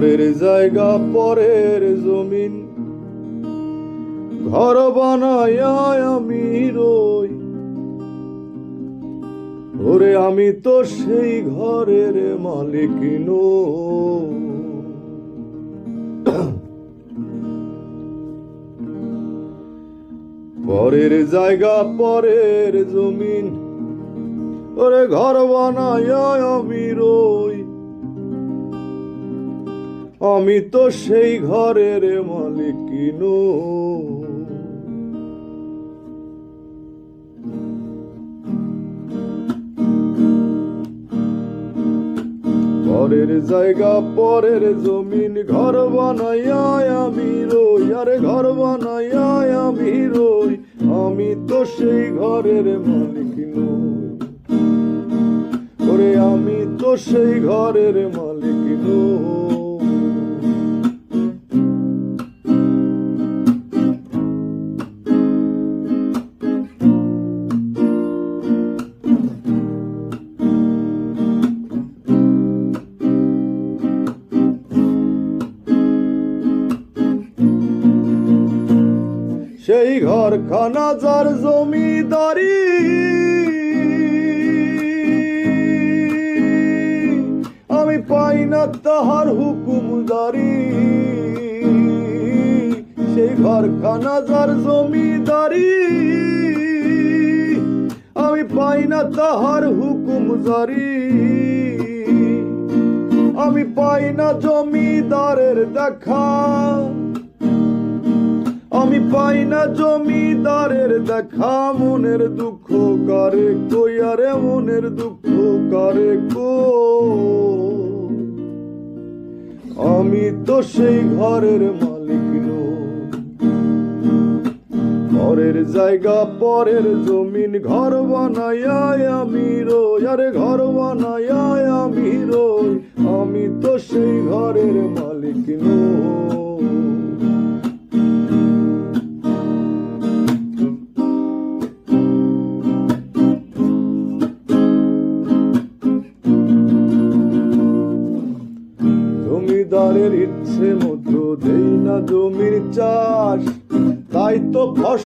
পরের জায়গা পরের জমিন ঘর বানায় আমি রই। ওরে আমি তো সেই ঘরের মালিক নই। পরের জায়গা পরের জমিন ওরে ঘর বানায় আমি রই। আমি তো সেই ঘরের মালিক নই। পরের জায়গা পরের জমিন ঘর বানাইয়া আমি রই। আরে ঘর বানাইয়া আমি রই। আমি তো সেই ঘরের মালিক নই। ওরে আমি তো সেই ঘরের মালিক নই। সেই ঘরখানা যার জমিদারি আমি পাই না তাহার হুকুমদারি। সেই ঘরখানা যার জমিদারি আমি পাই না তাহার হুকুমদারি। আমি পাই না জমিদারের দেখা। আমি পাই না জমিদারের দেখা। মনের দুঃখ কারে কই। আরে মনের দুঃখ কারে কই। আমি তো সেই ঘরের মালিক নই। পরের জায়গা পরের জমিন ঘর বানাইয়া আমি রই। আরে ঘর বানাইয়া আমি রই। আমি তো সেই ঘরের মালিক নই। জমিদারের ইচ্ছে মতো দেই না জমির চাষ।